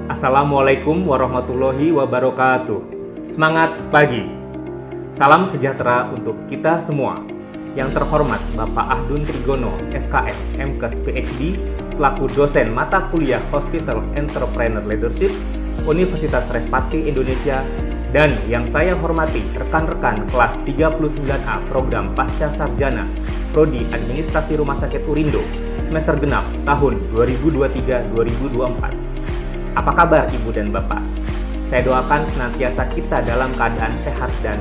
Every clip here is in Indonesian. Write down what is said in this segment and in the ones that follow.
Assalamualaikum warahmatullahi wabarakatuh. Semangat pagi. Salam sejahtera untuk kita semua. Yang terhormat Bapak Ahdun Trigono, SKM, MKes PhD, selaku dosen mata kuliah Hospital Entrepreneur Leadership, Universitas Respati Indonesia, dan yang saya hormati rekan-rekan kelas 39A Program Pasca Sarjana Prodi Administrasi Rumah Sakit Urindo semester genap tahun 2023-2024. Apa kabar Ibu dan Bapak? Saya doakan senantiasa kita dalam keadaan sehat dan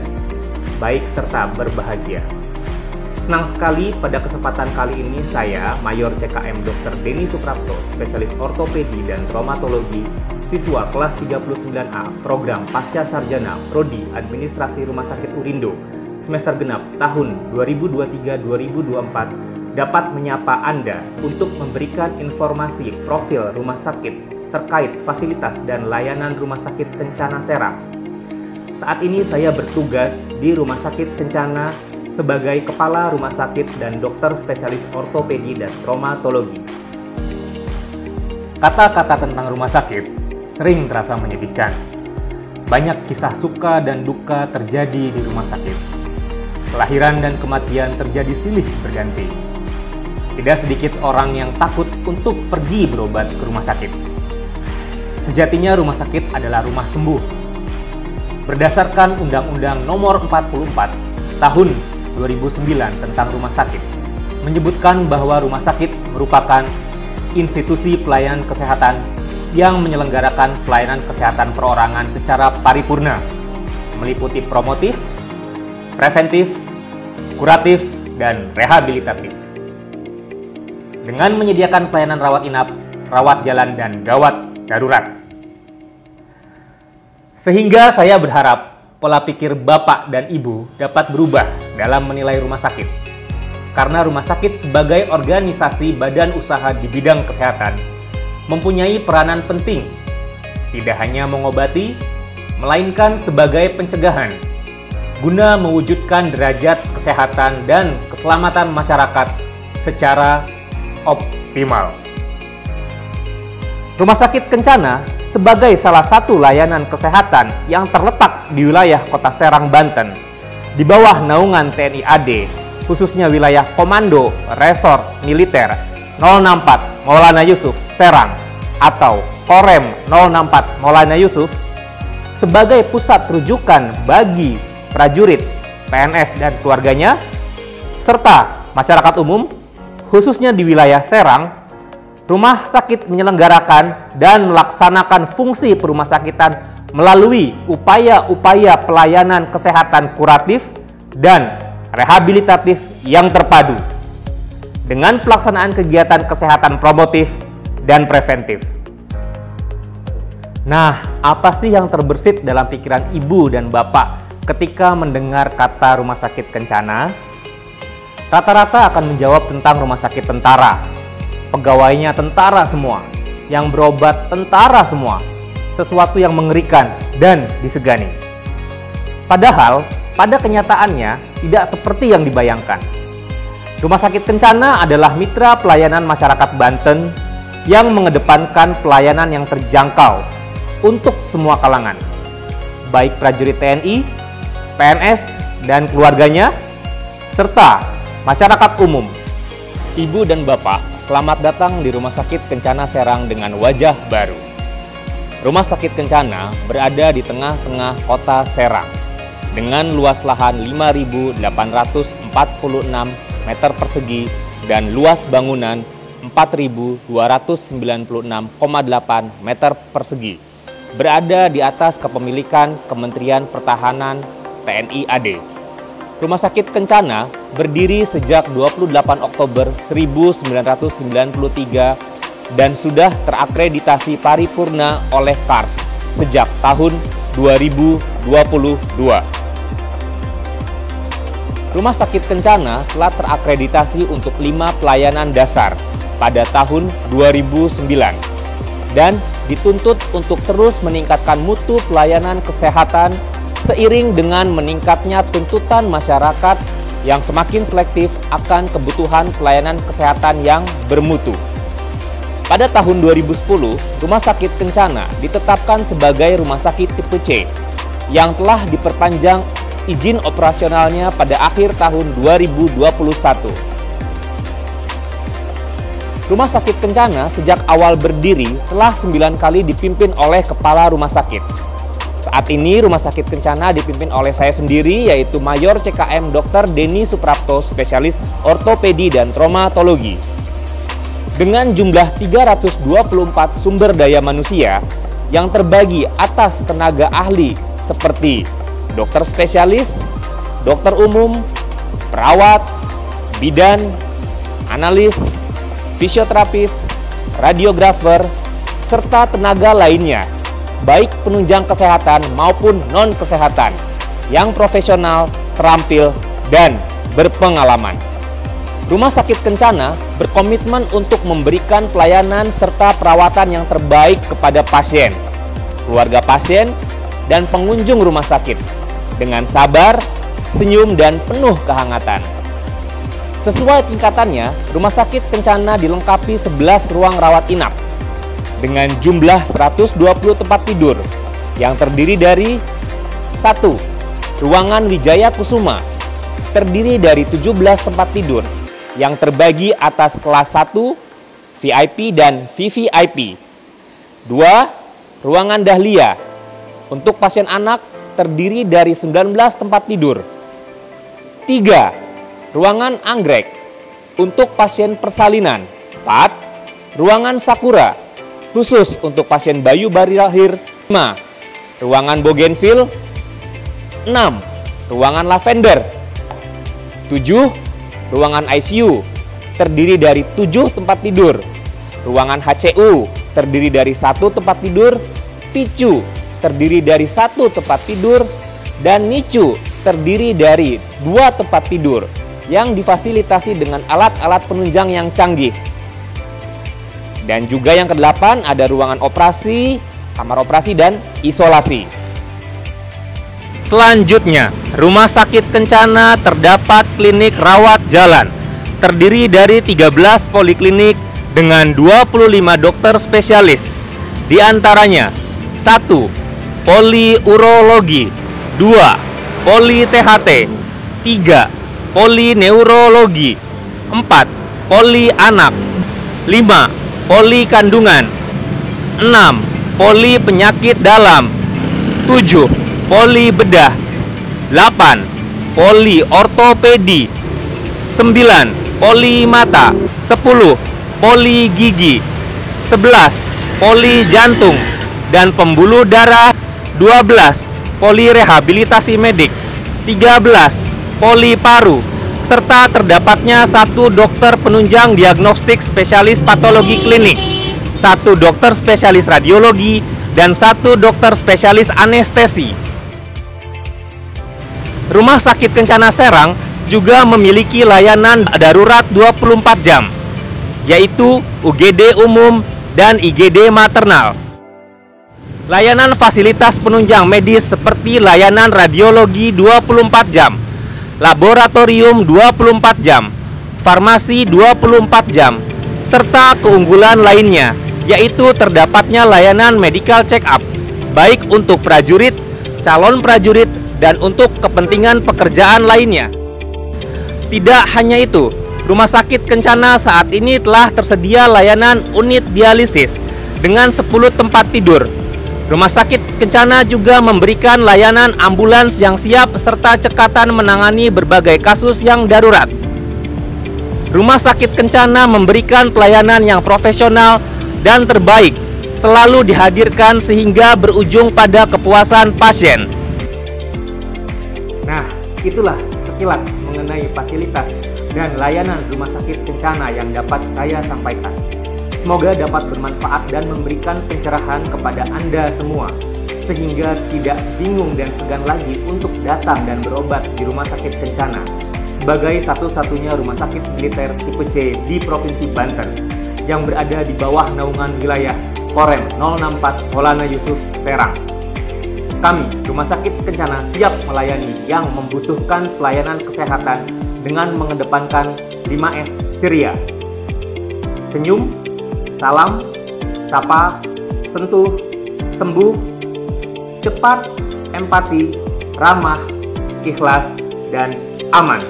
baik serta berbahagia. Senang sekali pada kesempatan kali ini saya, Mayor CKM Dr. Denny Suprapto, spesialis ortopedi dan traumatologi, siswa kelas 39A Program Pasca Sarjana Prodi Administrasi Rumah Sakit Urindo semester genap tahun 2023-2024 dapat menyapa Anda untuk memberikan informasi profil rumah sakit terkait fasilitas dan layanan Rumah Sakit Kencana Serang. Saat ini saya bertugas di Rumah Sakit Kencana sebagai Kepala Rumah Sakit dan Dokter Spesialis Ortopedi dan Traumatologi. Kata-kata tentang rumah sakit sering terasa menyedihkan. Banyak kisah suka dan duka terjadi di rumah sakit. Kelahiran dan kematian terjadi silih berganti. Tidak sedikit orang yang takut untuk pergi berobat ke rumah sakit. Sejatinya rumah sakit adalah rumah sembuh. Berdasarkan Undang-Undang Nomor 44 Tahun 2009 tentang rumah sakit, menyebutkan bahwa rumah sakit merupakan institusi pelayanan kesehatan yang menyelenggarakan pelayanan kesehatan perorangan secara paripurna, meliputi promotif, preventif, kuratif, dan rehabilitatif. Dengan menyediakan pelayanan rawat inap, rawat jalan, dan gawat darurat. Sehingga saya berharap pola pikir Bapak dan Ibu dapat berubah dalam menilai rumah sakit. Karena rumah sakit sebagai organisasi badan usaha di bidang kesehatan mempunyai peranan penting, tidak hanya mengobati, melainkan sebagai pencegahan, guna mewujudkan derajat kesehatan dan keselamatan masyarakat secara optimal. Rumah Sakit Kencana sebagai salah satu layanan kesehatan yang terletak di wilayah Kota Serang, Banten, di bawah naungan TNI AD, khususnya wilayah Komando Resort Militer 064 Maulana Yusuf Serang atau Korem 064 Maulana Yusuf, sebagai pusat rujukan bagi prajurit, PNS dan keluarganya, serta masyarakat umum, khususnya di wilayah Serang. Rumah sakit menyelenggarakan dan melaksanakan fungsi perumasakitan melalui upaya-upaya pelayanan kesehatan kuratif dan rehabilitatif yang terpadu dengan pelaksanaan kegiatan kesehatan promotif dan preventif. Nah, apa sih yang terbersit dalam pikiran Ibu dan Bapak ketika mendengar kata Rumah Sakit Kencana? Rata-rata akan menjawab tentang rumah sakit tentara. Pegawainya tentara semua, yang berobat tentara semua, sesuatu yang mengerikan dan disegani. Padahal, pada kenyataannya tidak seperti yang dibayangkan. Rumah Sakit Kencana adalah mitra pelayanan masyarakat Banten yang mengedepankan pelayanan yang terjangkau untuk semua kalangan, baik prajurit TNI, PNS, dan keluarganya, serta masyarakat umum. Ibu dan Bapak, selamat datang di Rumah Sakit Kencana Serang dengan wajah baru. Rumah Sakit Kencana berada di tengah-tengah kota Serang dengan luas lahan 5.846 meter persegi dan luas bangunan 4.296,8 meter persegi. Berada di atas kepemilikan Kementerian Pertahanan TNI AD. Rumah Sakit Kencana berdiri sejak 28 Oktober 1993 dan sudah terakreditasi paripurna oleh KARS sejak tahun 2022. Rumah Sakit Kencana telah terakreditasi untuk 5 pelayanan dasar pada tahun 2009 dan dituntut untuk terus meningkatkan mutu pelayanan kesehatan seiring dengan meningkatnya tuntutan masyarakat yang semakin selektif akan kebutuhan pelayanan kesehatan yang bermutu. Pada tahun 2010, Rumah Sakit Kencana ditetapkan sebagai rumah sakit tipe C yang telah diperpanjang izin operasionalnya pada akhir tahun 2021. Rumah Sakit Kencana sejak awal berdiri telah 9 kali dipimpin oleh kepala rumah sakit. Saat ini Rumah Sakit Kencana dipimpin oleh saya sendiri, yaitu Mayor CKM Dr. Denny Suprapto, spesialis ortopedi dan traumatologi. Dengan jumlah 324 sumber daya manusia yang terbagi atas tenaga ahli seperti dokter spesialis, dokter umum, perawat, bidan, analis, fisioterapis, radiografer, serta tenaga lainnya, baik penunjang kesehatan maupun non-kesehatan, yang profesional, terampil, dan berpengalaman. Rumah Sakit Kencana berkomitmen untuk memberikan pelayanan serta perawatan yang terbaik kepada pasien, keluarga pasien, dan pengunjung rumah sakit dengan sabar, senyum, dan penuh kehangatan. Sesuai tingkatannya, Rumah Sakit Kencana dilengkapi 11 ruang rawat inap dengan jumlah 120 tempat tidur yang terdiri dari 1. Ruangan Wijaya Kusuma terdiri dari 17 tempat tidur yang terbagi atas kelas 1, VIP, dan VVIP. 2. Ruangan Dahlia untuk pasien anak terdiri dari 19 tempat tidur. 3. Ruangan Anggrek untuk pasien persalinan. 4. Ruangan Sakura khusus untuk pasien bayi baru lahir. 5. Ruangan Bougainville. 6. Ruangan Lavender. 7. Ruangan ICU terdiri dari 7 tempat tidur. Ruangan HCU terdiri dari 1 tempat tidur. PICU terdiri dari 1 tempat tidur. Dan NICU terdiri dari 2 tempat tidur yang difasilitasi dengan alat-alat penunjang yang canggih. Dan juga yang ke-8 ada ruangan operasi, kamar operasi, dan isolasi. Selanjutnya, Rumah Sakit Kencana terdapat klinik rawat jalan, terdiri dari 13 poliklinik dengan 25 dokter spesialis. Di antaranya, 1. Poliurologi, 2. Poli-THT, 3. Polineurologi, 4. Poli anak, 5. Poli kandungan, 6. Poli penyakit dalam, 7. Poli bedah, 8. Poli ortopedi, 9. Poli mata, 10. Poli gigi, 11. Poli jantung dan pembuluh darah, 12. Poli rehabilitasi medik, 13. Poli paru, serta terdapatnya 1 dokter penunjang diagnostik spesialis patologi klinik, 1 dokter spesialis radiologi, dan 1 dokter spesialis anestesi. Rumah Sakit Kencana Serang juga memiliki layanan darurat 24 jam, yaitu UGD umum dan IGD maternal. Layanan fasilitas penunjang medis seperti layanan radiologi 24 jam, laboratorium 24 jam, farmasi 24 jam, serta keunggulan lainnya, yaitu terdapatnya layanan medical check up, baik untuk prajurit, calon prajurit, dan untuk kepentingan pekerjaan lainnya. Tidak hanya itu, Rumah Sakit Kencana saat ini telah tersedia layanan unit dialisis dengan 10 tempat tidur. Rumah Sakit Kencana juga memberikan layanan ambulans yang siap serta cekatan menangani berbagai kasus yang darurat. Rumah Sakit Kencana memberikan pelayanan yang profesional dan terbaik, selalu dihadirkan sehingga berujung pada kepuasan pasien. Nah, itulah sekilas mengenai fasilitas dan layanan Rumah Sakit Kencana yang dapat saya sampaikan. Semoga dapat bermanfaat dan memberikan pencerahan kepada Anda semua, sehingga tidak bingung dan segan lagi untuk datang dan berobat di Rumah Sakit Kencana sebagai satu-satunya rumah sakit militer tipe C di Provinsi Banten yang berada di bawah naungan wilayah Korem 064 Maulana Yusuf Serang. Kami, Rumah Sakit Kencana, siap melayani yang membutuhkan pelayanan kesehatan dengan mengedepankan 5S ceria. Senyum, Salam, sapa, sentuh, sembuh, cepat, empati, ramah, ikhlas, dan aman.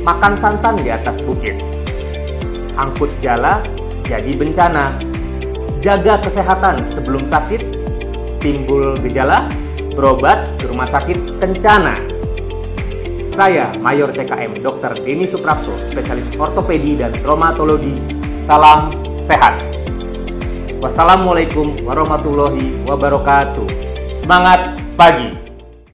Makan santan di atas bukit. Angkut jala jadi bencana. Jaga kesehatan sebelum sakit. Timbul gejala, berobat ke rumah sakit Kencana. Saya Mayor CKM Dr. Denny Suprapto, spesialis ortopedi dan traumatologi. Salam sehat. Wassalamualaikum warahmatullahi wabarakatuh. Semangat pagi.